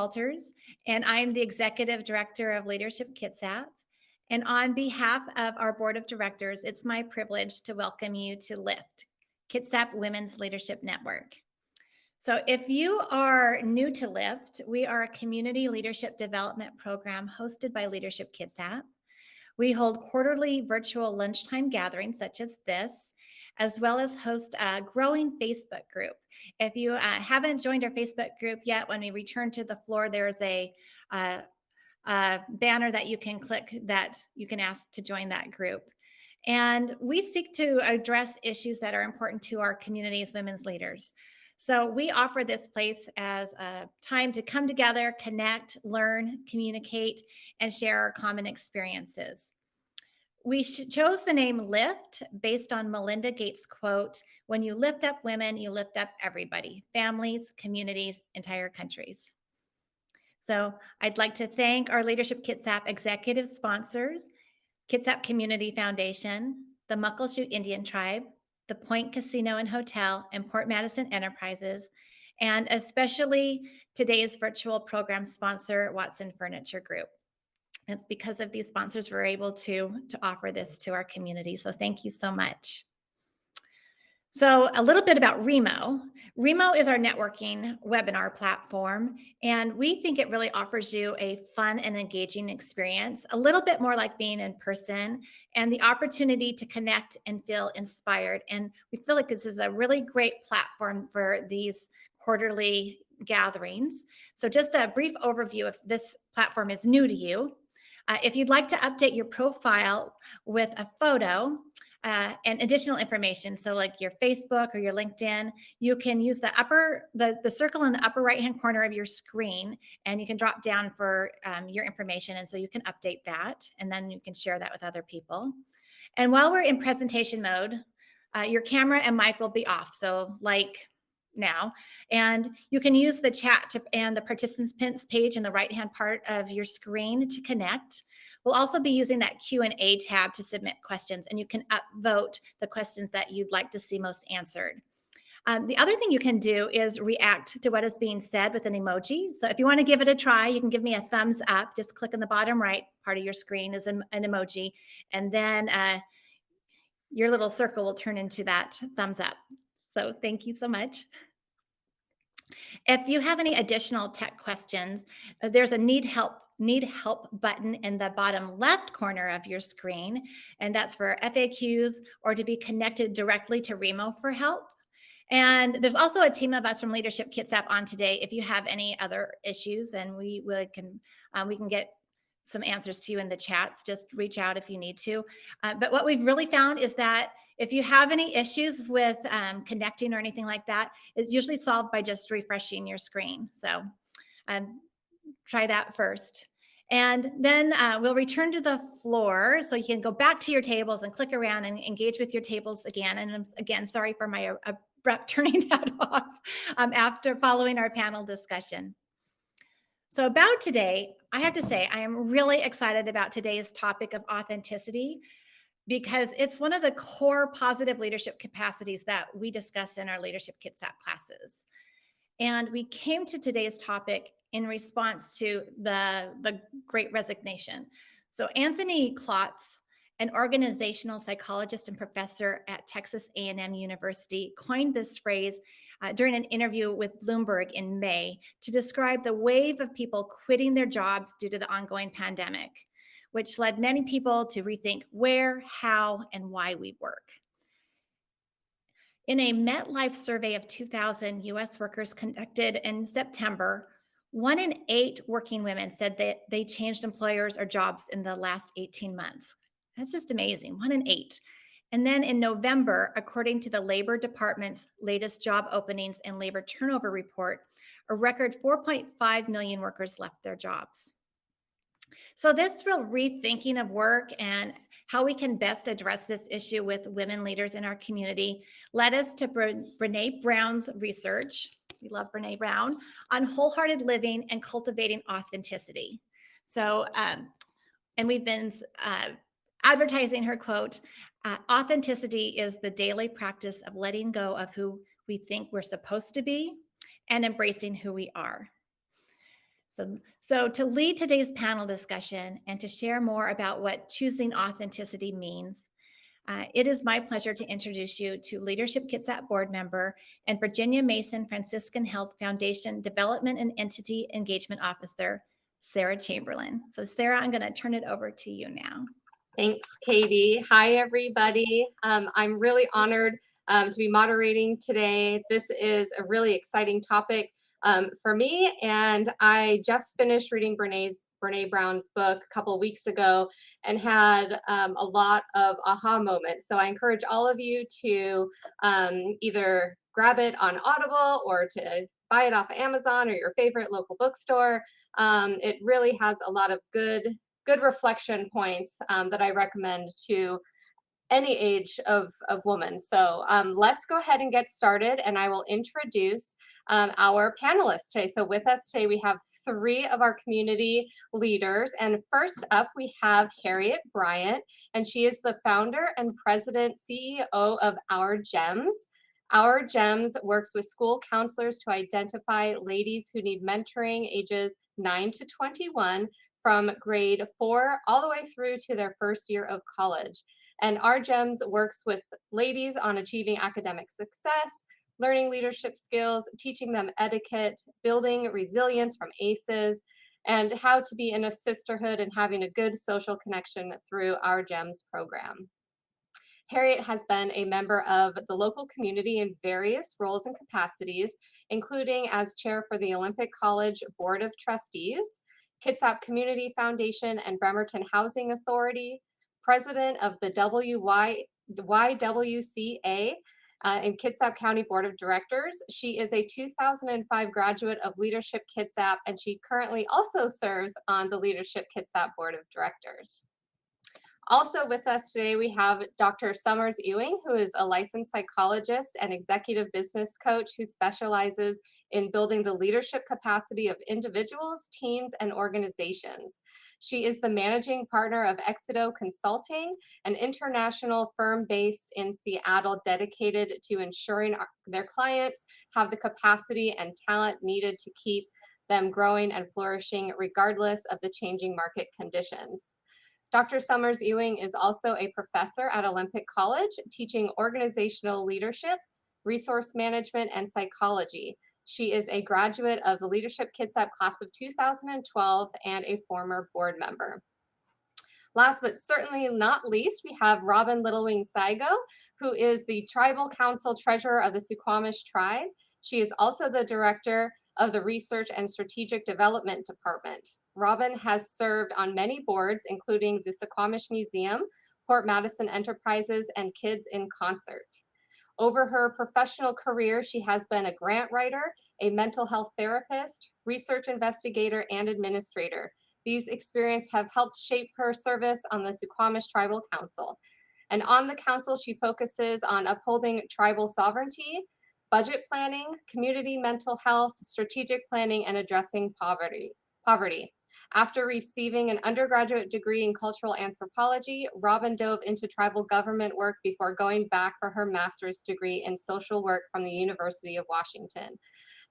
Walters, and I'm the Executive Director of Leadership Kitsap. And on behalf of our Board of Directors, it's my privilege to welcome you to LIFT, Kitsap Women's Leadership Network. So if you are new to LIFT, we are a community leadership development program hosted by Leadership Kitsap. We hold quarterly virtual lunchtime gatherings such as this, as well as host a growing Facebook group. If you haven't joined our Facebook group yet, when we return to the floor, there's a banner that you can click that you can ask to join that group. And we seek to address issues that are important to our community's women's leaders. So we offer this place as a time to come together, connect, learn, communicate, and share our common experiences. We chose the name LIFT based on Melinda Gates' quote, "When you lift up women, you lift up everybody, families, communities, entire countries." So I'd like to thank our Leadership Kitsap executive sponsors, Kitsap Community Foundation, the Muckleshoot Indian Tribe, the Point Casino and Hotel, and Port Madison Enterprises, and especially today's virtual program sponsor, Watson Furniture Group. It's because of these sponsors we're able to offer this to our community. So thank you so much. So a little bit about REMO. REMO is our networking webinar platform, and we think it really offers you a fun and engaging experience, a little bit more like being in person, and the opportunity to connect and feel inspired. And we feel like this is a really great platform for these quarterly gatherings. So just a brief overview if this platform is new to you. If you'd like to update your profile with a photo, and additional information, so like your Facebook or your LinkedIn, you can use the circle in the upper right-hand corner of your screen, and you can drop down for your information, and so you can update that, and then you can share that with other people. And while we're in presentation mode, your camera and mic will be off, so like now, and you can use the chat and the participants page in the right-hand part of your screen to connect. We'll also be using that Q&A tab to submit questions, and you can upvote the questions that you'd like to see most answered. The other thing you can do is react to what is being said with an emoji. So if you want to give it a try, you can give me a thumbs up. Just click on the bottom right part of your screen is an emoji, and then your little circle will turn into that thumbs up. So thank you so much. If you have any additional tech questions, there's a need help button in the bottom left corner of your screen, and that's for FAQs or to be connected directly to REMO for help. And there's also a team of us from Leadership Kitsap on today if you have any other issues, and we can get some answers to you in the chats. Just reach out if you need to. But what we've really found is that if you have any issues with connecting or anything like that, it's usually solved by just refreshing your screen. So try that first. And then we'll return to the floor so you can go back to your tables and click around and engage with your tables again. And I'm, again, sorry for my abrupt turning that off after following our panel discussion. So about today, I have to say, I am really excited about today's topic of authenticity because it's one of the core positive leadership capacities that we discuss in our Leadership Kitsap classes. And we came to today's topic in response to the Great Resignation. So Anthony Klotz, an organizational psychologist and professor at Texas A&M University, coined this phrase during an interview with Bloomberg in May to describe the wave of people quitting their jobs due to the ongoing pandemic, which led many people to rethink where, how, and why we work. In a MetLife survey of 2,000 US workers conducted in September, 1 in 8 working women said that they changed employers or jobs in the last 18 months. That's just amazing, 1 in 8. And then in November, according to the Labor Department's latest job openings and labor turnover report, a record 4.5 million workers left their jobs. So this real rethinking of work and how we can best address this issue with women leaders in our community led us to Brene Brown's research. We love Brene Brown on wholehearted living and cultivating authenticity. So, and we've been advertising her quote, authenticity is the daily practice of letting go of who we think we're supposed to be and embracing who we are. So to lead today's panel discussion and to share more about what choosing authenticity means, it is my pleasure to introduce you to Leadership Kitsap board member and Virginia Mason Franciscan Health Foundation Development and Entity Engagement Officer, Sarah Chamberlin. So Sarah, I'm going to turn it over to you now. Thanks, Katie. Hi, everybody. I'm really honored to be moderating today. This is a really exciting topic for me, and I just finished reading Brene Brown's book a couple weeks ago and had a lot of aha moments. So I encourage all of you to either grab it on Audible or to buy it off of Amazon or your favorite local bookstore. It really has a lot of good reflection points that I recommend to any age of woman. So let's go ahead and get started, and I will introduce our panelists today. So with us today, we have 3 of our community leaders. And first up, we have Harriette Bryant, and she is the founder and president CEO of OurGEMS. OurGEMS works with school counselors to identify ladies who need mentoring ages 9 to 21 from grade 4 all the way through to their first year of college. And OurGEMS works with ladies on achieving academic success, learning leadership skills, teaching them etiquette, building resilience from ACEs, and how to be in a sisterhood and having a good social connection through OurGEMS program. Harriette has been a member of the local community in various roles and capacities, including as chair for the Olympic College Board of Trustees, Kitsap Community Foundation and Bremerton Housing Authority, president of the YWCA in Kitsap County Board of Directors. She is a 2005 graduate of Leadership Kitsap, and she currently also serves on the Leadership Kitsap Board of Directors. Also with us today, we have Dr. Summers-Ewing, who is a licensed psychologist and executive business coach who specializes in building the leadership capacity of individuals, teams, and organizations. She is the managing partner of EXIDEO Consulting, an international firm based in Seattle dedicated to ensuring their clients have the capacity and talent needed to keep them growing and flourishing regardless of the changing market conditions. Dr. Summers-Ewing is also a professor at Olympic College, teaching organizational leadership, resource management, and psychology. She is a graduate of the Leadership Kitsap class of 2012 and a former board member. Last but certainly not least, we have Robin Littlewing Sigo, who is the Tribal Council Treasurer of the Suquamish Tribe. She is also the Director of the Research and Strategic Development Department. Robin has served on many boards, including the Suquamish Museum, Port Madison Enterprises, and Kids in Concert. Over her professional career, she has been a grant writer, a mental health therapist, research investigator, and administrator. These experiences have helped shape her service on the Suquamish Tribal Council. And on the council, she focuses on upholding tribal sovereignty, budget planning, community mental health, strategic planning, and addressing poverty. After receiving an undergraduate degree in cultural anthropology, Robin dove into tribal government work before going back for her master's degree in social work from the University of Washington.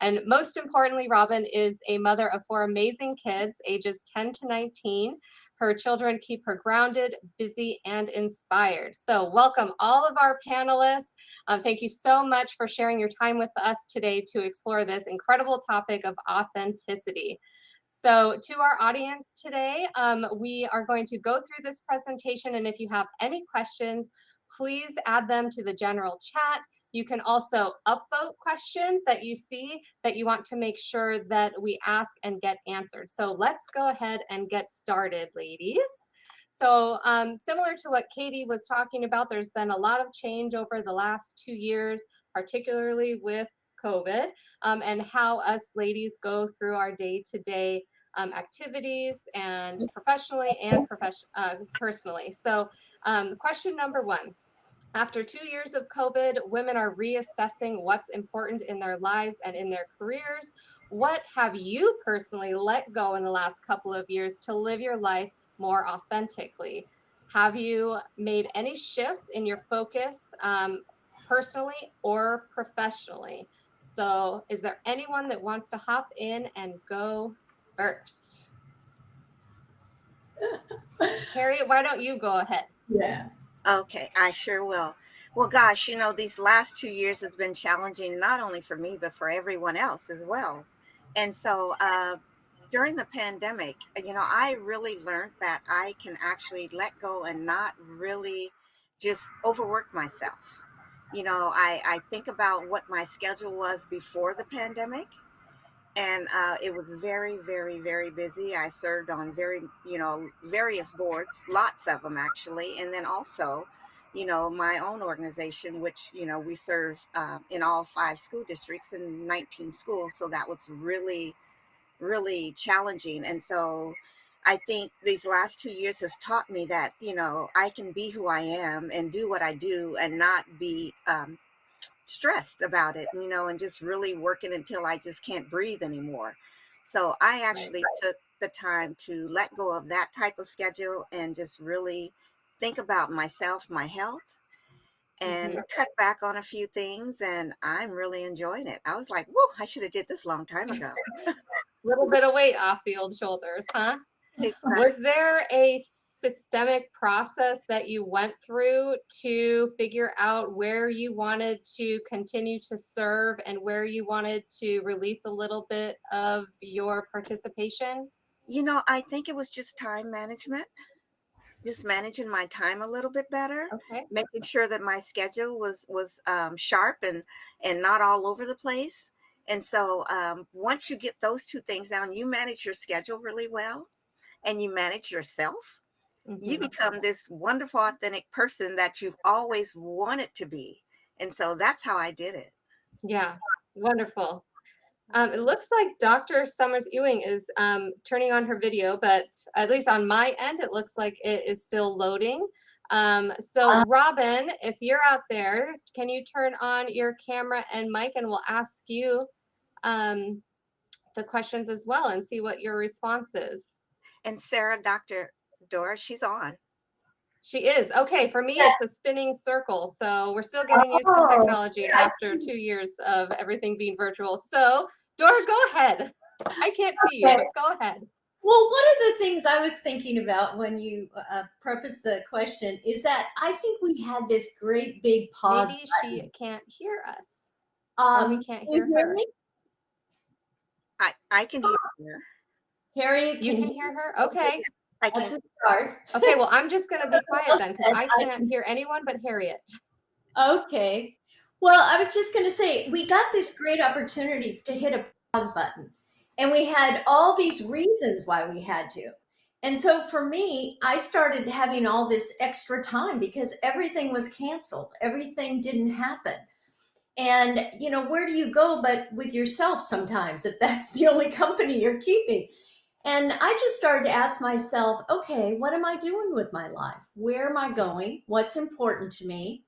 And most importantly, Robin is a mother of 4 amazing kids, ages 10 to 19. Her children keep her grounded, busy, and inspired. So welcome all of our panelists. Thank you so much for sharing your time with us today to explore this incredible topic of authenticity. So to our audience today, we are going to go through this presentation, and if you have any questions, please add them to the general chat. You can also upvote questions that you see that you want to make sure that we ask and get answered. So let's go ahead and get started, ladies. So similar to what Katie was talking about, there's been a lot of change over the last 2 years, particularly with COVID, and how us ladies go through our day-to-day activities, and professionally and personally. So question number 1. After 2 years of COVID, women are reassessing what's important in their lives and in their careers. What have you personally let go in the last couple of years to live your life more authentically? Have you made any shifts in your focus personally or professionally? So is there anyone that wants to hop in and go first. Harriette, why don't you go ahead? Yeah. Okay, I sure will. Well, gosh, these last 2 years has been challenging, not only for me, but for everyone else as well. And so during the pandemic, I really learned that I can actually let go and not really just overwork myself. I think about what my schedule was before the pandemic, and it was very, very, very busy. I served on various boards, lots of them actually, and then also my own organization, which we serve in all 5 school districts and 19 schools, so that was really, really challenging. And so I think these last 2 years have taught me that I can be who I am and do what I do and not be stressed about it, and just really working until I just can't breathe anymore. So I actually took the time to let go of that type of schedule and just really think about myself, my health, and cut back on a few things. And I'm really enjoying it. I was like, whoa, I should have did this a long time ago. Little bit of weight off the old shoulders, huh? Exactly. Was there a systemic process that you went through to figure out where you wanted to continue to serve and where you wanted to release a little bit of your participation? I think it was just time management, just managing my time a little bit better, Okay. making sure that my schedule was sharp and not all over the place. And so once you get those two things down, you manage your schedule really well, and you manage yourself. You become this wonderful, authentic person that you've always wanted to be. And so that's how I did it. Yeah, wonderful. It looks like Dr. Summers-Ewing is turning on her video, but at least on my end, it looks like it is still loading. So Robin, if you're out there, can you turn on your camera and mic, and we'll ask you the questions as well and see what your response is. And Sarah, Dr. Dora, she's on. She is. Okay, for me, it's a spinning circle. So we're still getting used to technology after 2 years of everything being virtual. So Dora, go ahead. I can't see you, but go ahead. Well, one of the things I was thinking about when you prefaced the question is that I think we had this great big pause. Maybe button. she can't hear us. We can't hear her. Me? I can hear her. Harriette, You can hear her? Okay. I can. That's a start. Okay, well, I'm just going to be quiet then because I can't hear anyone but Harriette. Okay. Well, I was just going to say, we got this great opportunity to hit a pause button. And we had all these reasons why we had to. And so for me, I started having all this extra time because everything was canceled. Everything didn't happen. And, where do you go but with yourself sometimes if that's the only company you're keeping? And I just started to ask myself, okay, what am I doing with my life? Where am I going? What's important to me?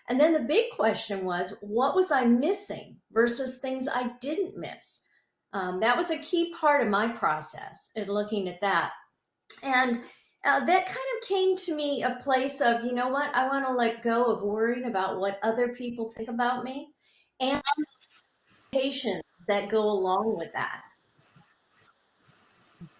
And then the big question was, what was I missing versus things I didn't miss? That was a key part of my process in looking at that. And that kind of came to me a place of, you know what, I want to let go of worrying about what other people think about me and patience that go along with that.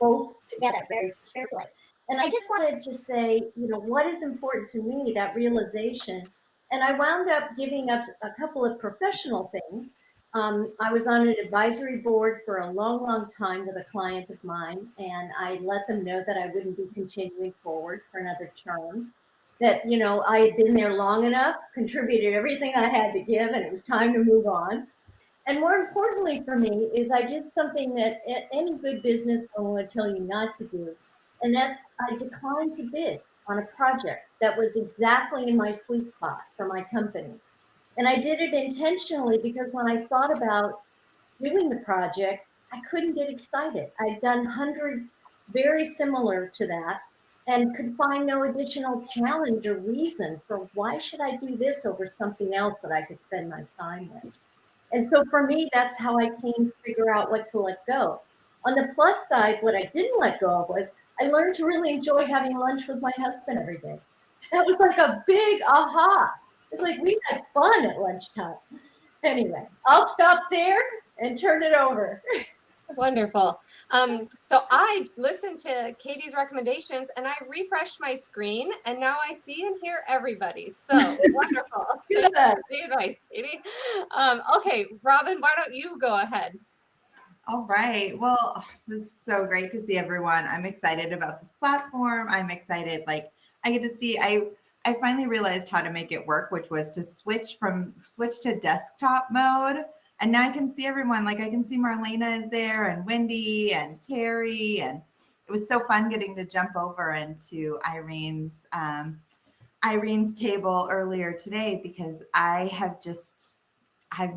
Both together very carefully. And I just wanted to say, what is important to me, that realization. And I wound up giving up a couple of professional things. I was on an advisory board for a long, long time with a client of mine, and I let them know that I wouldn't be continuing forward for another term, that, I had been there long enough, contributed everything I had to give, and it was time to move on. And more importantly for me is I did something that any good business owner would tell you not to do. And that's I declined to bid on a project that was exactly in my sweet spot for my company. And I did it intentionally because when I thought about doing the project, I couldn't get excited. I'd done hundreds very similar to that and could find no additional challenge or reason for why should I do this over something else that I could spend my time with. And so for me, that's how I came to figure out what to let go. On the plus side, what I didn't let go of was I learned to really enjoy having lunch with my husband every day. That was like a big aha. It's like we had fun at lunchtime. Anyway, I'll stop there and turn it over. Wonderful. So I listened to Katie's recommendations and I refreshed my screen and now I see and hear everybody. So wonderful. Thank you for the advice, Katie. Okay, Robin, why don't you go ahead? All right. Well, this is so great to see everyone. I'm excited about this platform. I'm excited. Like I get to see, I finally realized how to make it work, which was to switch to desktop mode. And now I can see everyone. Like I can see Marlena is there and Wendy and Terry. And it was so fun getting to jump over into Irene's table earlier today because I've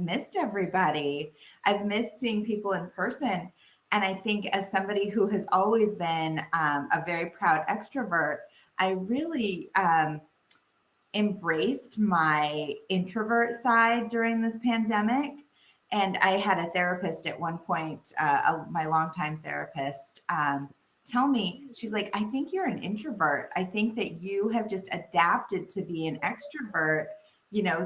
missed everybody. I've missed seeing people in person. And I think as somebody who has always been a very proud extrovert, I really embraced my introvert side during this pandemic. And I had a therapist at one point, my longtime therapist, tell me, she's like, I think you're an introvert. I think that you have just adapted to be an extrovert,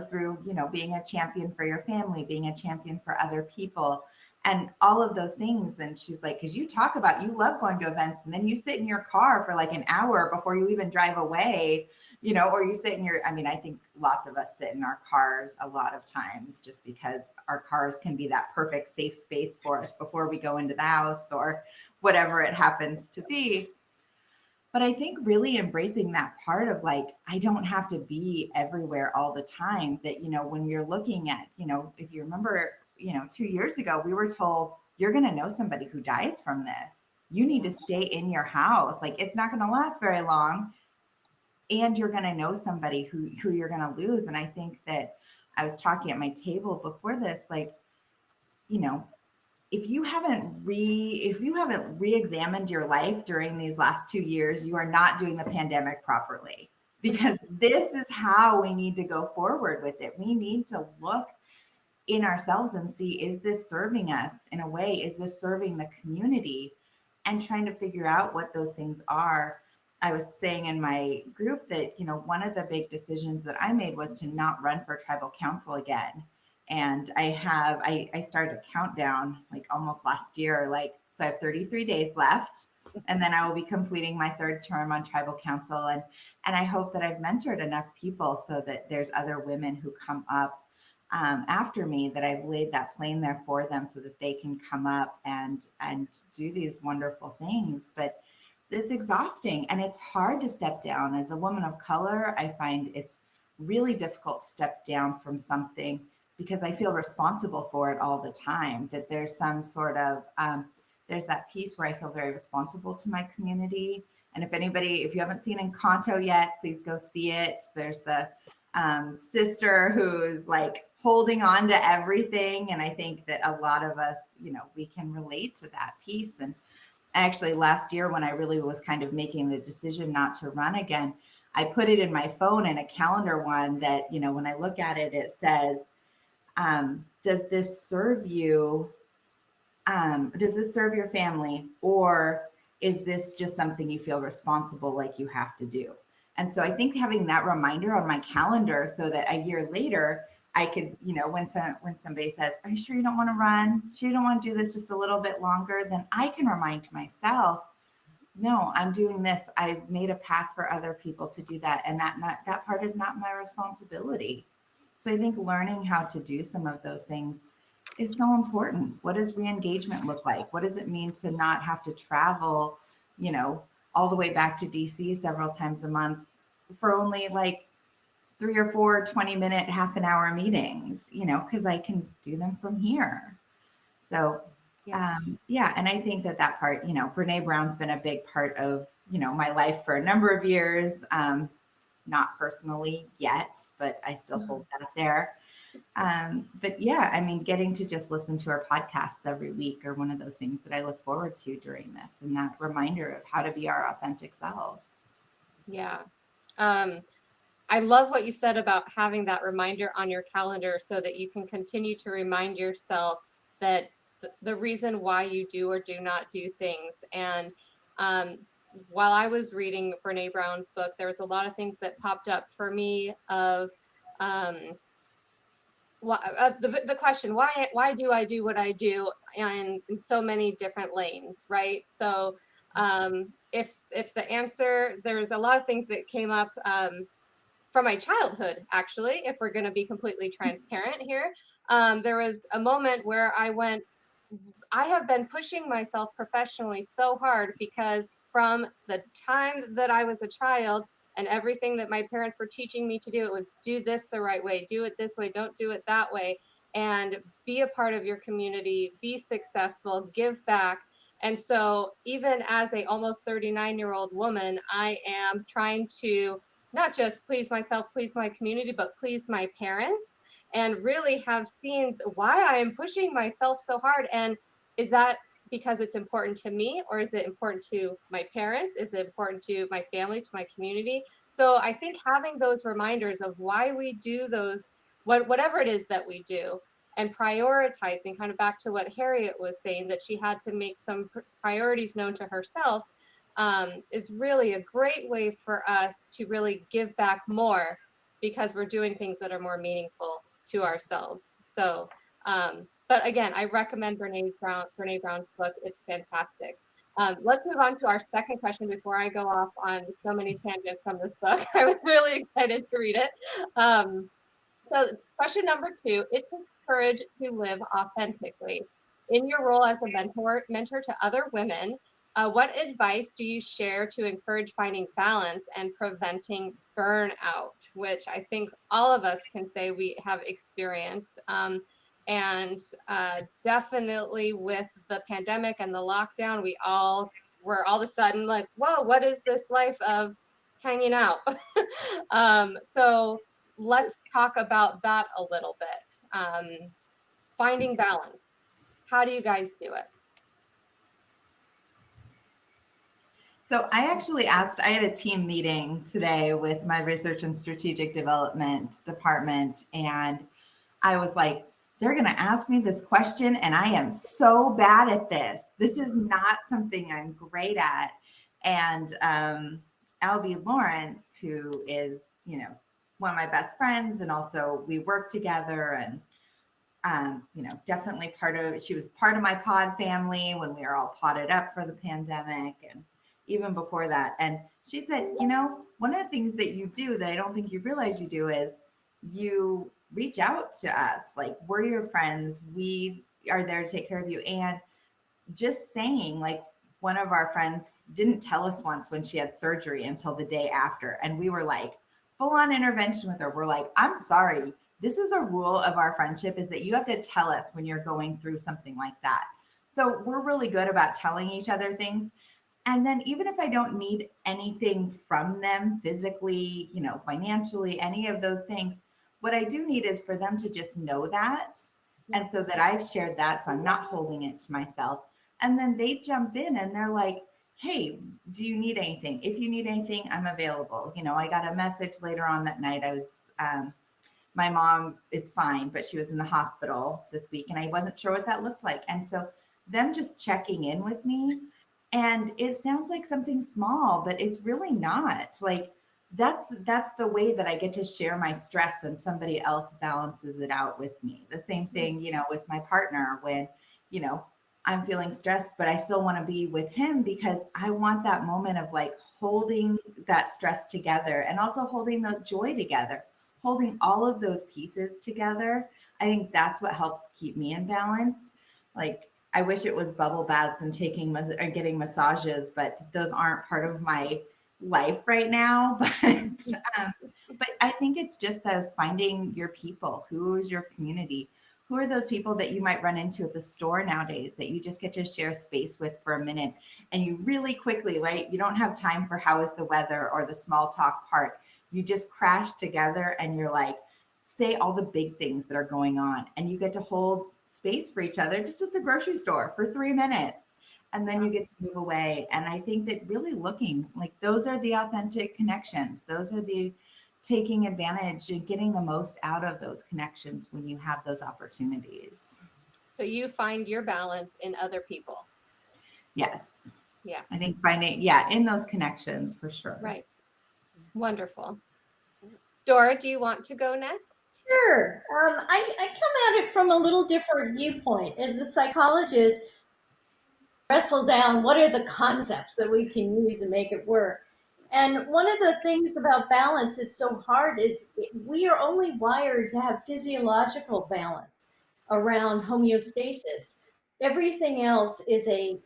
through, being a champion for your family, being a champion for other people, and all of those things. And she's like, because you talk about, you love going to events and then you sit in your car for like an hour before you even drive away, or you sit in I think lots of us sit in our cars a lot of times just because our cars can be that perfect safe space for us before we go into the house or whatever it happens to be. But I think really embracing that part of like, I don't have to be everywhere all the time. That, when you're looking at, if you remember, 2 years ago, we were told you're going to know somebody who dies from this. You need to stay in your house. Like it's not going to last very long. And you're going to know somebody who you're going to lose. And I think that I was talking at my table before this, like, if you haven't re-examined your life during these last 2 years, you are not doing the pandemic properly, because this is how we need to go forward with it. We need to look in ourselves and see, is this serving us in a way? Is this serving the community? And trying to figure out what those things are. I was saying in my group that, one of the big decisions that I made was to not run for tribal council again. And I started a countdown like almost last year, so I have 33 days left, and then I will be completing my third term on tribal council. And I hope that I've mentored enough people so that there's other women who come up after me, that I've laid that plane there for them so that they can come up and do these wonderful things. But it's exhausting and it's hard to step down. As a woman of color, I find it's really difficult to step down from something because I feel responsible for it all the time. That there's some sort of, there's that piece where I feel very responsible to my community. And if you haven't seen Encanto yet, please go see it. There's the sister who's like holding on to everything. And I think that a lot of us, we can relate to that piece. And actually last year when I really was kind of making the decision not to run again, I put it in my phone in a calendar one that, when I look at it, it says, does this serve you? Does this serve your family? Or is this just something you feel responsible, like you have to do? And so I think having that reminder on my calendar so that a year later, I could, when somebody says, are you sure you don't want to run? Sure you don't want to do this just a little bit longer? Then I can remind myself, no, I'm doing this. I've made a path for other people to do that. And that part is not my responsibility. So I think learning how to do some of those things is so important. What does re-engagement look like? What does it mean to not have to travel, all the way back to DC several times a month for only like 3 or 4 20-minute, half an hour meetings, because I can do them from here. So, and I think that part, Brene Brown's been a big part of, my life for a number of years, not personally yet, but I still hold that there. But yeah, I mean, getting to just listen to our podcasts every week are one of those things that I look forward to during this, and that reminder of how to be our authentic selves. Yeah. I love what you said about having that reminder on your calendar so that you can continue to remind yourself that the reason why you do or do not do things. And while I was reading Brene Brown's book, there was a lot of things that popped up for me of the question, why do I do what I do in so many different lanes, right? So if the answer, there's a lot of things that came up from my childhood, actually, if we're going to be completely transparent here. There was a moment where I have been pushing myself professionally so hard because from the time that I was a child and everything that my parents were teaching me to do, it was do this the right way, do it this way, don't do it that way, and be a part of your community, be successful, give back. And so even as a almost 39-year-old woman, I am trying to not just please myself, please my community, but please my parents, and really have seen why I am pushing myself so hard. And is that because it's important to me, or is it important to my parents? Is it important to my family, to my community? So I think having those reminders of why we do those, whatever it is that we do, and prioritizing, kind of back to what Harriette was saying, that she had to make some priorities known to herself, is really a great way for us to really give back more because we're doing things that are more meaningful to ourselves. So, but again, I recommend Brene Brown's book. It's fantastic. Let's move on to our second question before I go off on so many tangents from this book. I was really excited to read it. So question number 2, it takes courage to live authentically. In your role as a mentor to other women, what advice do you share to encourage finding balance and preventing burnout, which I think all of us can say we have experienced. And definitely with the pandemic and the lockdown, we all were all of a sudden like, whoa, what is this life of hanging out? So let's talk about that a little bit. Finding balance. How do you guys do it? So I actually I had a team meeting today with my research and strategic development department, and I was like, they're going to ask me this question, and I am so bad at this. This is not something I'm great at. And Albie Lawrence, who is, one of my best friends, and also we work together, and definitely she was part of my pod family when we were all potted up for the pandemic and even before that. And she said, one of the things that you do that I don't think you realize you do is you reach out to us. Like, we're your friends. We are there to take care of you. And just saying, like, one of our friends didn't tell us once when she had surgery until the day after. And we were like, full on intervention with her. We're like, I'm sorry. This is a rule of our friendship, is that you have to tell us when you're going through something like that. So we're really good about telling each other things. And then even if I don't need anything from them physically, financially, any of those things, what I do need is for them to just know that. And so that I've shared that, so I'm not holding it to myself. And then they jump in and they're like, hey, do you need anything? If you need anything, I'm available. I got a message later on that night. I was, my mom is fine, but she was in the hospital this week and I wasn't sure what that looked like. And so them just checking in with me, and it sounds like something small, but it's really not. Like, that's the way that I get to share my stress, and somebody else balances it out with me. The same thing, with my partner, when, I'm feeling stressed, but I still want to be with him because I want that moment of like holding that stress together and also holding the joy together, holding all of those pieces together. I think that's what helps keep me in balance. Like, I wish it was bubble baths and getting massages, but those aren't part of my life right now. But I think it's just those finding your people. Who is your community? Who are those people that you might run into at the store nowadays that you just get to share space with for a minute, and you really quickly, right? You don't have time for how is the weather or the small talk part. You just crash together and you're like, say all the big things that are going on, and you get to hold space for each other just at the grocery store for 3 minutes, and then you get to move away. And I think that really looking, like, those are the authentic connections. Those are the taking advantage and getting the most out of those connections when you have those opportunities. So you find your balance in other people. Yes. Yeah. I think finding, in those connections for sure. Right. Wonderful. Dora, do you want to go next? Sure. I come at it from a little different viewpoint. As a psychologist, wrestle down what are the concepts that we can use and make it work. And one of the things about balance it's so hard is we are only wired to have physiological balance around homeostasis. Everything else is a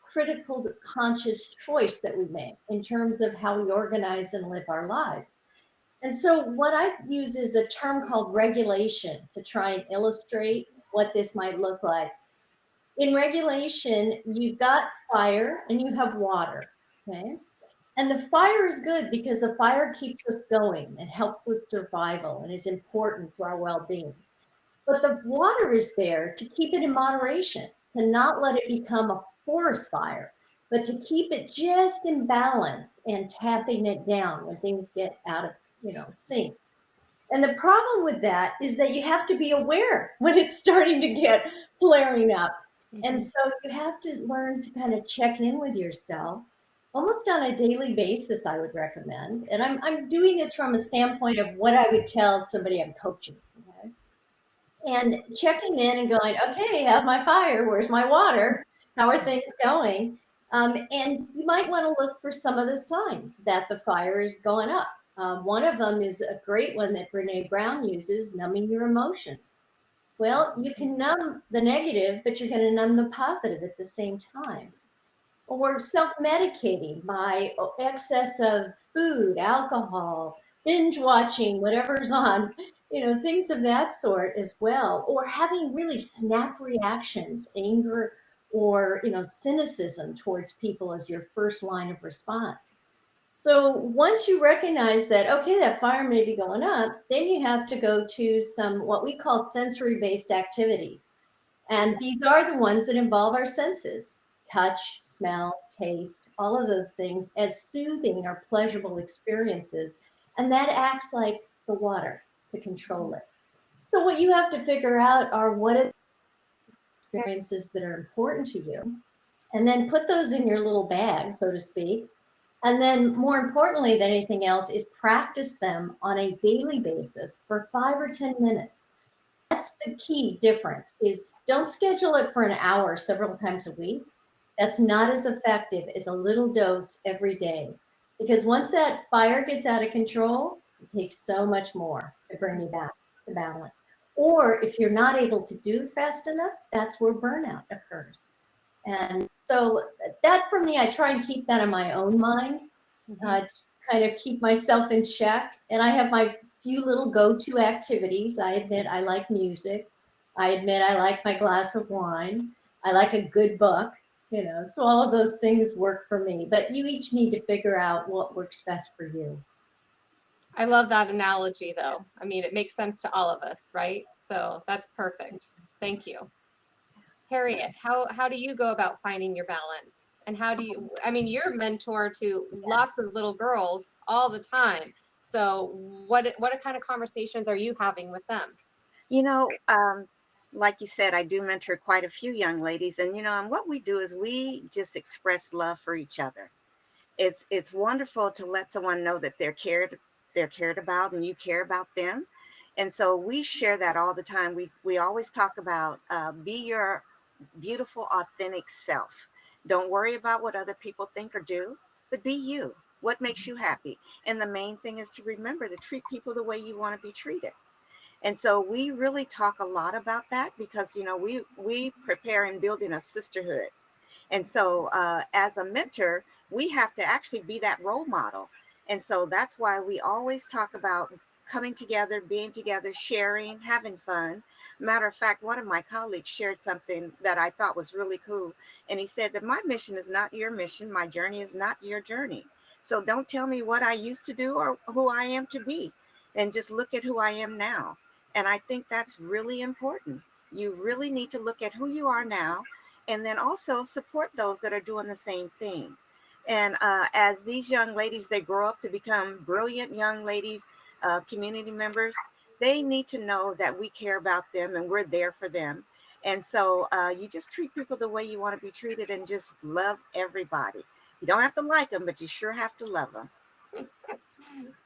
critical conscious choice that we make in terms of how we organize and live our lives. And so what I use is a term called regulation to try and illustrate what this might look like. In regulation, you've got fire and you have water, okay? And the fire is good because the fire keeps us going and helps with survival and is important to our well-being. But the water is there to keep it in moderation, to not let it become a forest fire, but to keep it just in balance and tapping it down when things get out of, sync. And the problem with that is that you have to be aware when it's starting to get flaring up. And so you have to learn to kind of check in with yourself almost on a daily basis, I would recommend. And I'm doing this from a standpoint of what I would tell somebody I'm coaching. Okay? And checking in and going, okay, how's my fire? Where's my water? How are things going? And you might want to look for some of the signs that the fire is going up. One of them is a great one that Brene Brown uses, numbing your emotions. Well, you can numb the negative, but you're going to numb the positive at the same time. Or self-medicating by excess of food, alcohol, binge watching, whatever's on, things of that sort as well. Or having really snap reactions, anger or, cynicism towards people as your first line of response. So once you recognize that, okay, that fire may be going up, then you have to go to some what we call sensory-based activities. And these are the ones that involve our senses: touch, smell, taste, all of those things as soothing or pleasurable experiences. And that acts like the water to control it. So what you have to figure out are what are the experiences that are important to you, and then put those in your little bag, so to speak. And then more importantly than anything else is practice them on a daily basis for 5 or 10 minutes. That's the key difference is don't schedule it for an hour several times a week. That's not as effective as a little dose every day. Because once that fire gets out of control, it takes so much more to bring you back to balance. Or if you're not able to do it fast enough, that's where burnout occurs. And so that for me, I try and keep that in my own mind, to kind of keep myself in check. And I have my few little go-to activities. I admit I like music. I admit I like my glass of wine. I like a good book, so all of those things work for me. But you each need to figure out what works best for you. I love that analogy, though. I mean, it makes sense to all of us, right? So that's perfect. Thank you. Harriette, how do you go about finding your balance? And how do you, I mean, you're a mentor to lots of little girls all the time. So what kind of conversations are you having with them? Like you said, I do mentor quite a few young ladies, and and what we do is we just express love for each other. It's wonderful to let someone know that they're cared about, and you care about them. And so we share that all the time. We always talk about be your beautiful, authentic self. Don't worry about what other people think or do, but be you. What makes you happy? And the main thing is to remember to treat people the way you want to be treated. And so we really talk a lot about that because we prepare in building a sisterhood. And so as a mentor, we have to actually be that role model. And so that's why we always talk about coming together, being together, sharing, having fun. Matter of fact, one of my colleagues shared something that I thought was really cool. And he said that my mission is not your mission. My journey is not your journey. So don't tell me what I used to do or who I am to be. And just look at who I am now. And I think that's really important. You really need to look at who you are now and then also support those that are doing the same thing. And as these young ladies, they grow up to become brilliant young ladies, community members, they need to know that we care about them and we're there for them. And so you just treat people the way you want to be treated and just love everybody. You don't have to like them, but you sure have to love them.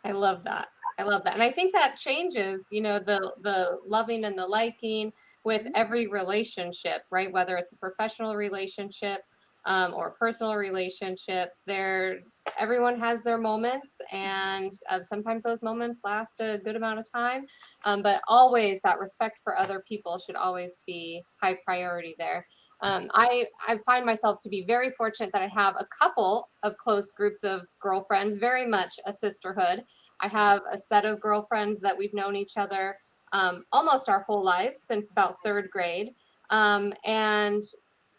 I love that. I love that. And I think that changes, the loving and the liking with every relationship, right? Whether it's a professional relationship or a personal relationship, everyone has their moments, and sometimes those moments last a good amount of time. But always that respect for other people should always be high priority there. I find myself to be very fortunate that I have a couple of close groups of girlfriends, very much a sisterhood. I have a set of girlfriends that we've known each other almost our whole lives, since about third grade. And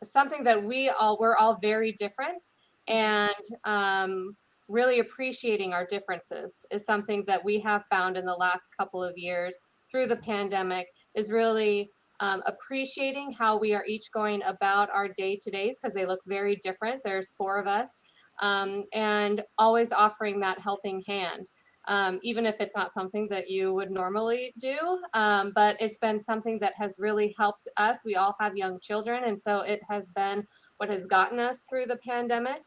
something that we're all very different, and really appreciating our differences is something that we have found in the last couple of years through the pandemic, is really appreciating how we are each going about our day-to-days, because they look very different. There's 4 of us, and always offering that helping hand. Even if it's not something that you would normally do, but it's been something that has really helped us. We all have young children, and so it has been what has gotten us through the pandemic.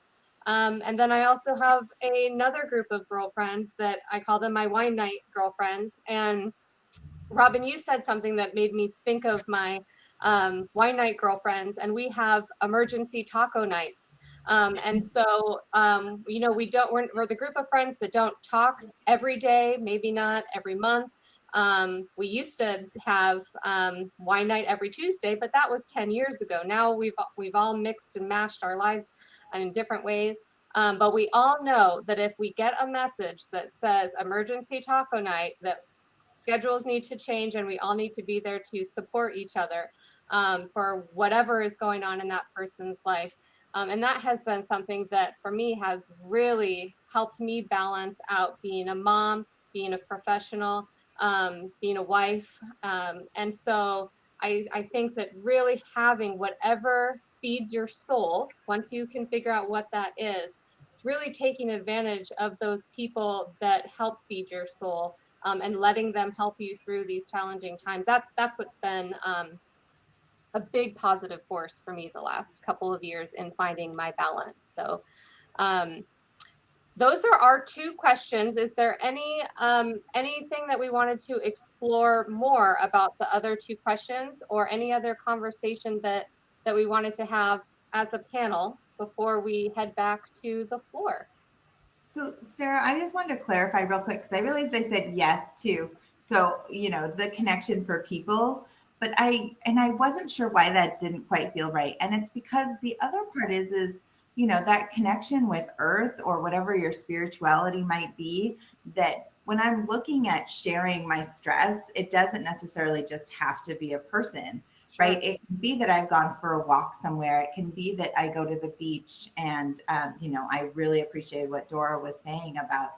And then I also have another group of girlfriends that I call them my wine night girlfriends. And Robin, you said something that made me think of my wine night girlfriends, and we have emergency taco nights. And so, we're the group of friends that don't talk every day, maybe not every month. We used to have wine night every Tuesday, but that was 10 years ago. Now we've all mixed and matched our lives in different ways. But we all know that if we get a message that says emergency taco night, that schedules need to change, and we all need to be there to support each other for whatever is going on in that person's life. And that has been something that for me has really helped me balance out being a mom, being a professional, being a wife. And so I think that really having whatever feeds your soul, once you can figure out what that is, really taking advantage of those people that help feed your soul, and letting them help you through these challenging times. That's what's been a big positive force for me the last couple of years in finding my balance. So those are our 2 questions. Is there anything that we wanted to explore more about the other 2 questions, or any other conversation that we wanted to have as a panel before we head back to the floor? So, Sarah, I just wanted to clarify real quick, because I realized I said yes too. So, the connection for people, but I wasn't sure why that didn't quite feel right. And it's because the other part is, that connection with earth, or whatever your spirituality might be, that when I'm looking at sharing my stress, it doesn't necessarily just have to be a person. Sure. Right. It can be that I've gone for a walk somewhere. It can be that I go to the beach, and, I really appreciated what Dora was saying about,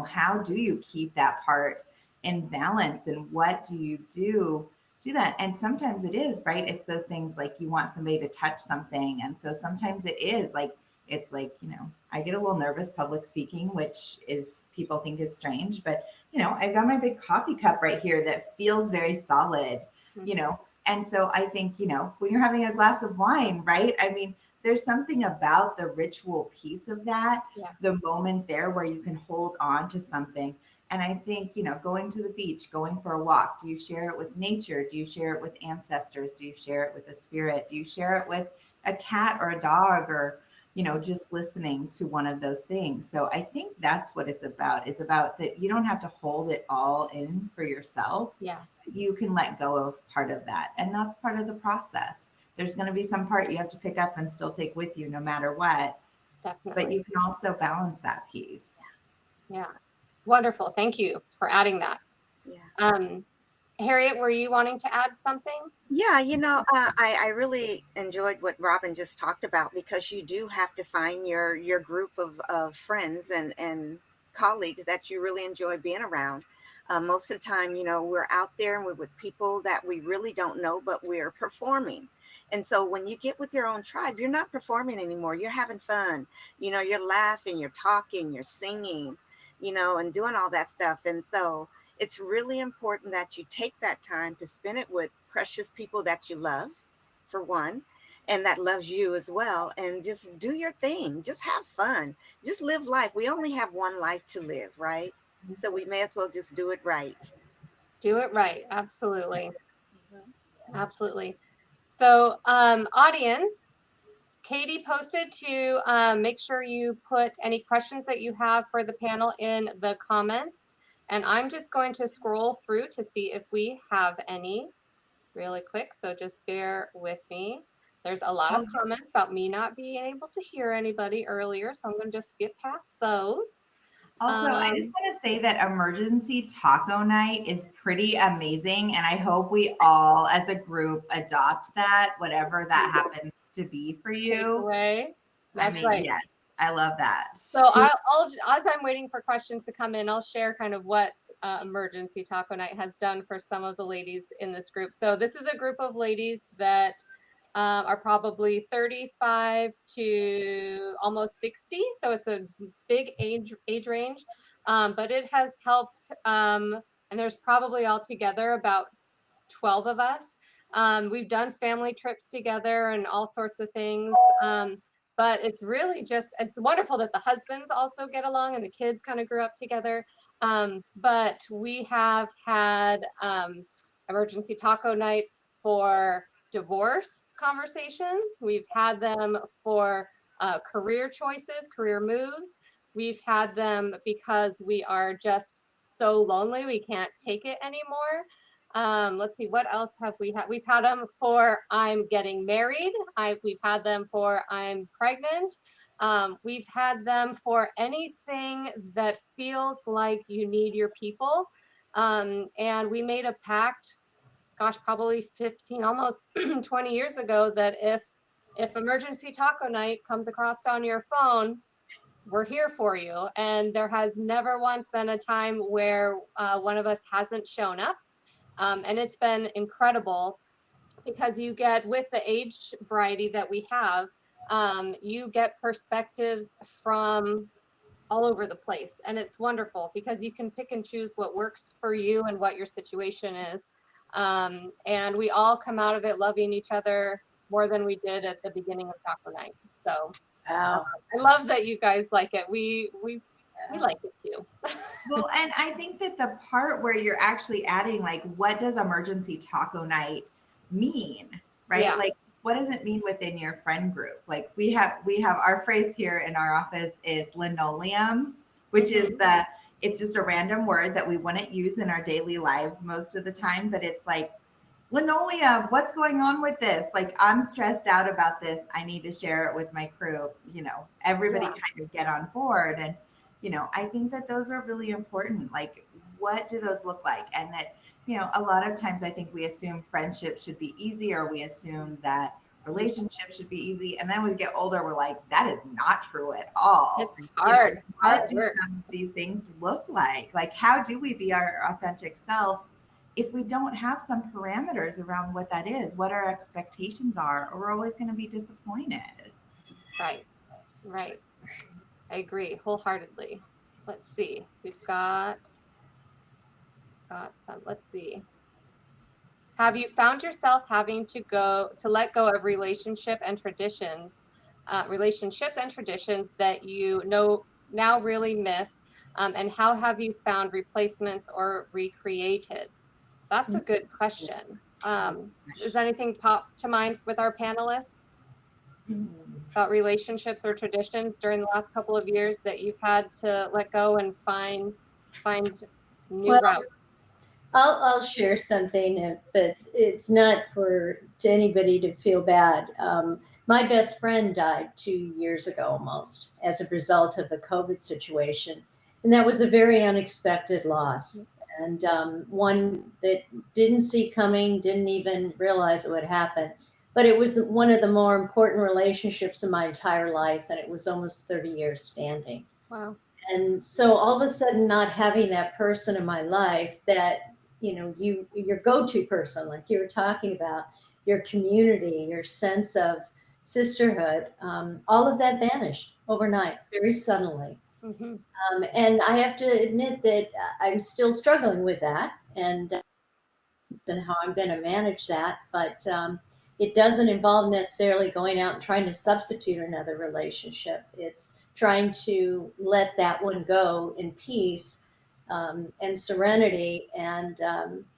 how do you keep that part in balance, and what do you do that? And sometimes it is, right. It's those things like you want somebody to touch something. And so sometimes it is like, I get a little nervous public speaking, which is, people think is strange, but, I've got my big coffee cup right here that feels very solid, And so I think, when you're having a glass of wine, right? I mean, there's something about the ritual piece of that, the moment there where you can hold on to something. And I think, going to the beach, going for a walk, do you share it with nature? Do you share it with ancestors? Do you share it with a spirit? Do you share it with a cat or a dog, or, just listening to one of those things? So I think that's what it's about. It's about that you don't have to hold it all in for yourself. Yeah. You can let go of part of that. And that's part of the process. There's going to be some part you have to pick up and still take with you no matter what. Definitely. But you can also balance that piece. Yeah. Wonderful. Thank you for adding that. Yeah. Harriette, were you wanting to add something? Yeah, I really enjoyed what Robin just talked about, because you do have to find your group of friends and colleagues that you really enjoy being around. Most of the time, we're out there and we're with people that we really don't know, but we're performing. And so when you get with your own tribe, you're not performing anymore. You're having fun. You're laughing, you're talking, you're singing, and doing all that stuff. And so it's really important that you take that time to spend it with precious people that you love, for one, and that loves you as well. And just do your thing. Just have fun. Just live life. We only have one life to live, right? So we may as well just do it right. Do it right. Absolutely. Absolutely. So, audience, Katie posted to make sure you put any questions that you have for the panel in the comments. And I'm just going to scroll through to see if we have any really quick. So just bear with me. There's a lot of comments about me not being able to hear anybody earlier. So I'm going to just skip past those. Also, I just want to say that emergency taco night is pretty amazing. And I hope we all as a group adopt that, whatever that happens to be for you. Takeaway. That's right. Yes, I love that. So I'll, as I'm waiting for questions to come in, I'll share kind of what Emergency Taco Night has done for some of the ladies in this group. So this is a group of ladies that are probably 35 to almost 60. So it's a big age range, but it has helped, and there's probably altogether about 12 of us. We've done family trips together and all sorts of things. But it's really just, it's wonderful that the husbands also get along and the kids kind of grew up together. But we have had emergency taco nights for divorce conversations. We've had them for career choices, career moves. We've had them because we are just so lonely, we can't take it anymore. Let's see, what else have we had? We've had them for I'm getting married. We've had them for I'm pregnant. We've had them for anything that feels like you need your people. And we made a pact, gosh, probably 15, almost 20 years ago, that if emergency taco night comes across on your phone, we're here for you. And there has never once been a time where one of us hasn't shown up. And it's been incredible because you get, with the age variety that we have, you get perspectives from all over the place. And it's wonderful because you can pick and choose what works for you and what your situation is. And we all come out of it loving each other more than we did at the beginning of taco night. So I love that you guys like it. We like it too. Well, and I think that the part where you're actually adding, like, what does emergency taco night mean, right? Yeah. Like, what does it mean within your friend group? Like, we have our phrase here in our office is linoleum, which is it's just a random word that we wouldn't use in our daily lives most of the time, but it's like, linoleum, what's going on with this? Like, I'm stressed out about this. I need to share it with my crew. Everybody kind of get on board. And I think that those are really important. Like, what do those look like? And that, a lot of times I think we assume friendship should be easy, or we assume that relationships should be easy. And then when we get older, we're like, that is not true at all. It's hard. What do some of these things look like? Like, how do we be our authentic self if we don't have some parameters around what that is, what our expectations are, or we're always going to be disappointed? Right. I agree wholeheartedly. Let's see. We've got some. Let's see. Have you found yourself having to let go of relationships and traditions that you now really miss? And how have you found replacements or recreated? That's a good question. Does anything pop to mind with our panelists about relationships or traditions during the last couple of years that you've had to let go and find new routes? I'll share something, but it's not to anybody to feel bad. My best friend died 2 years ago almost as a result of the COVID situation. And that was a very unexpected loss. And one that didn't see coming, didn't even realize it would happen. But it was one of the more important relationships in my entire life. And it was almost 30 years standing. Wow. And so all of a sudden, not having that person in my life that, your go-to person, like you were talking about, your community, your sense of sisterhood, all of that vanished overnight, very suddenly. Mm-hmm. And I have to admit that I'm still struggling with that and how I'm going to manage that. But it doesn't involve necessarily going out and trying to substitute another relationship. It's trying to let that one go in peace and serenity. And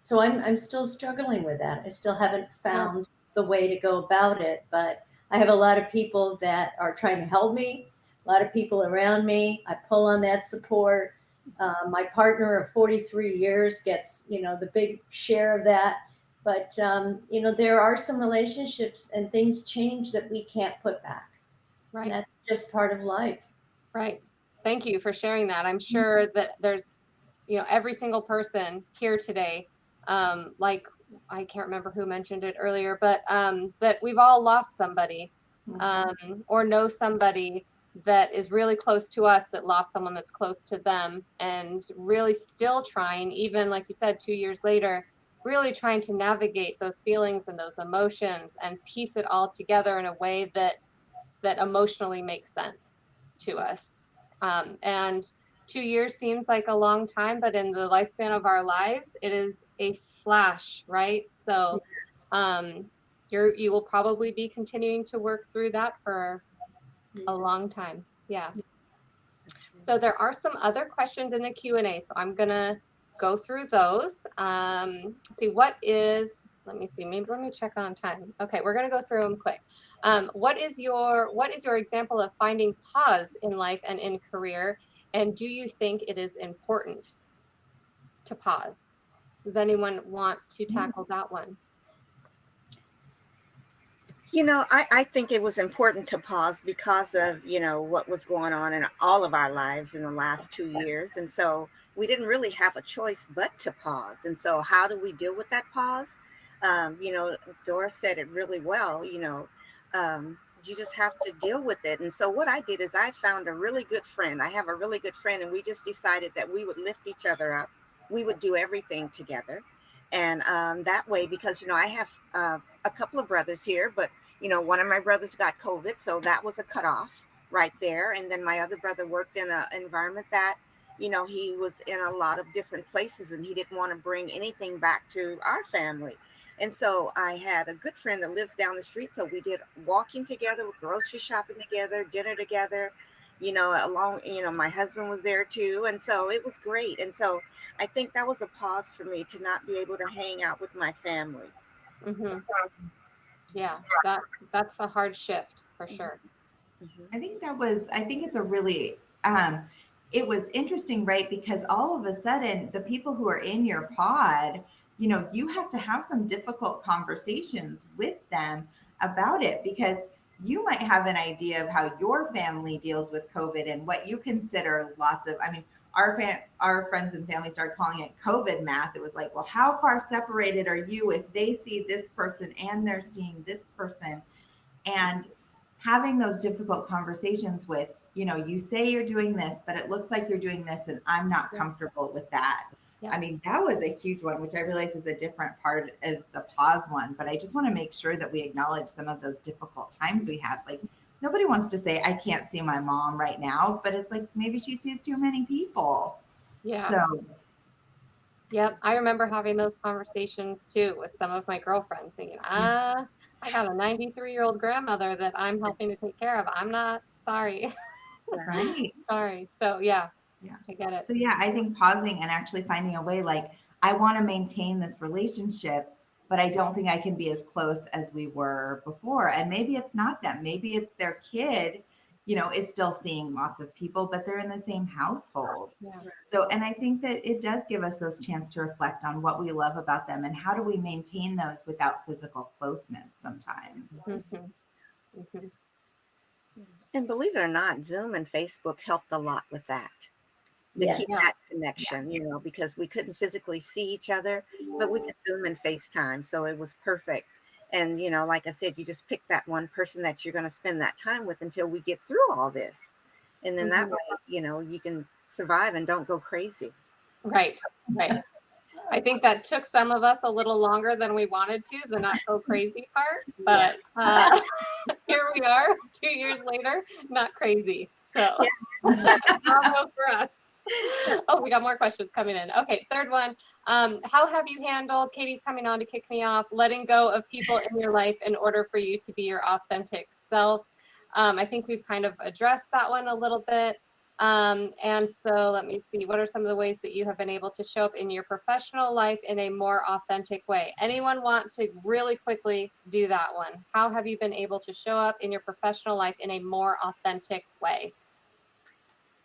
so I'm still struggling with that. I still haven't found the way to go about it, but I have a lot of people that are trying to help me, a lot of people around me. I pull on that support. My partner of 43 years gets, the big share of that. But, there are some relationships and things change that we can't put back. Right. And that's just part of life. Right. Thank you for sharing that. I'm sure that there's, every single person here today, like I can't remember who mentioned it earlier, but that we've all lost somebody, or know somebody that is really close to us that lost someone that's close to them, and really still trying, even like you said, 2 years later, really trying to navigate those feelings and those emotions and piece it all together in a way that emotionally makes sense to us. And 2 years seems like a long time, but in the lifespan of our lives, it is a flash, right? So you will probably be continuing to work through that for a long time. Yeah. So there are some other questions in the Q&A. So I'm going to go through those. See, let me see, maybe let me check on time. Okay, we're going to go through them quick. What is your example of finding pause in life and in career? And do you think it is important to pause? Does anyone want to tackle that one? I think it was important to pause because of, what was going on in all of our lives in the last 2 years. And so we didn't really have a choice but to pause. And so how do we deal with that pause? Dora said it really well, you just have to deal with it. And so what I did is I found a really good friend. I have a really good friend, and we just decided that we would lift each other up. We would do everything together. And that way, because, I have a couple of brothers here, but one of my brothers got COVID, so that was a cutoff right there. And then my other brother worked in an environment that, he was in a lot of different places, and he didn't want to bring anything back to our family. And so I had a good friend that lives down the street. So we did walking together, grocery shopping together, dinner together, my husband was there too. And so it was great. And so I think that was a pause for me to not be able to hang out with my family. Mm-hmm. Yeah, that's a hard shift for sure. I think it's a really, it was interesting, right? Because all of a sudden the people who are in your pod, you have to have some difficult conversations with them about it, because you might have an idea of how your family deals with COVID and what you consider our friends and family started calling it COVID math. It was like, well, how far separated are you if they see this person and they're seeing this person? And having those difficult conversations with, you say you're doing this, but it looks like you're doing this, and I'm not comfortable with that. Yeah. I mean, that was a huge one, which I realize is a different part of the pause one, but I just want to make sure that we acknowledge some of those difficult times we had. Like, nobody wants to say, I can't see my mom right now, but it's like, maybe she sees too many people. Yeah. So, yep. I remember having those conversations too with some of my girlfriends, thinking, I got a 93-year-old grandmother that I'm helping to take care of. I'm not sorry. Right. Sorry. So yeah, I get it. So yeah, I think pausing and actually finding a way, like, I want to maintain this relationship, but I don't think I can be as close as we were before. And maybe it's not them. Maybe it's their kid, is still seeing lots of people, but they're in the same household. Yeah. So, and I think that it does give us those chance to reflect on what we love about them and how do we maintain those without physical closeness sometimes. Mm-hmm. Mm-hmm. And believe it or not, Zoom and Facebook helped a lot with that. Keep that connection, because we couldn't physically see each other, but we could Zoom and FaceTime. So it was perfect. And, like I said, you just pick that one person that you're going to spend that time with until we get through all this. And then that way, you can survive and don't go crazy. Right. Right. I think that took some of us a little longer than we wanted to, the not so crazy part, but here we are 2 years later, not crazy. So bravo for us. Oh, we got more questions coming in. Okay, third one. How have you handled, Katie's coming on to kick me off, letting go of people in your life in order for you to be your authentic self? I think we've kind of addressed that one a little bit. And so let me see, what are some of the ways that you have been able to show up in your professional life in a more authentic way? Anyone want to really quickly do that one? How have you been able to show up in your professional life in a more authentic way?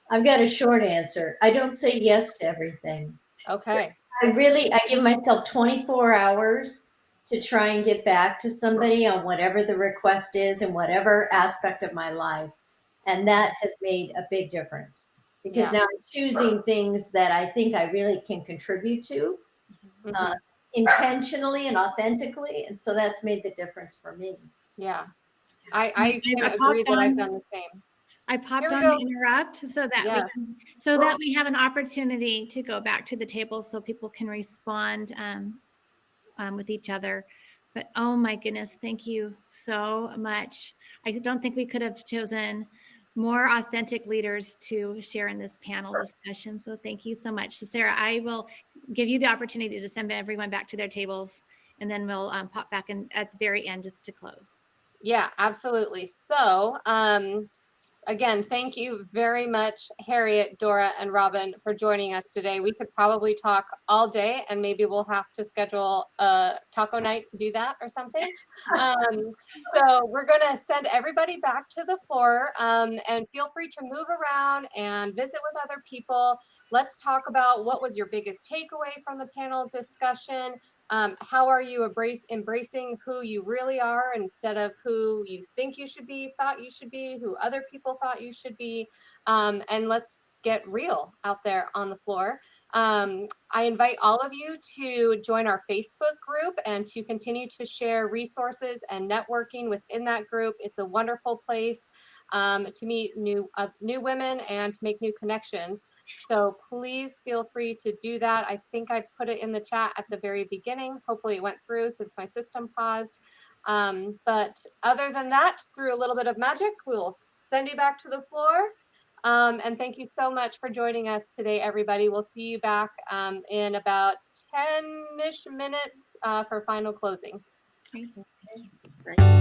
I've got a short answer. I don't say yes to everything. Okay. I give myself 24 hours to try and get back to somebody on whatever the request is in whatever aspect of my life. And that has made a big difference because Yeah. now I'm choosing things that I think I really can contribute to Mhm. intentionally and authentically. And so that's made the difference for me. Yeah. I can I agree popped that I've on. done the same. I Here popped we on go. to interrupt so that Yes. we have an opportunity to go back to the table so people can respond with each other. But oh my goodness, thank you so much. I don't think we could have chosen more authentic leaders to share in this panel discussion. So thank you so much. So Sarah, I will give you the opportunity to send everyone back to their tables, and then we'll pop back in at the very end just to close. Yeah, absolutely. So, again, thank you very much, Harriette, Dora, and Robin, for joining us today. We could probably talk all day, and maybe we'll have to schedule a taco night to do that or something. So we're going to send everybody back to the floor, and feel free to move around and visit with other people. Let's talk about what was your biggest takeaway from the panel discussion. How are you embracing who you really are instead of who you think you should be, thought you should be, who other people thought you should be? And let's get real out there on the floor. I invite all of you to join our Facebook group and to continue to share resources and networking within that group. It's a wonderful place to meet new women and to make new connections. So please feel free to do that. I think I put it in the chat at the very beginning. Hopefully it went through since my system paused. But other than that, through a little bit of magic, we'll send you back to the floor. And thank you so much for joining us today, everybody. We'll see you back in about 10-ish minutes for final closing. Great. Great.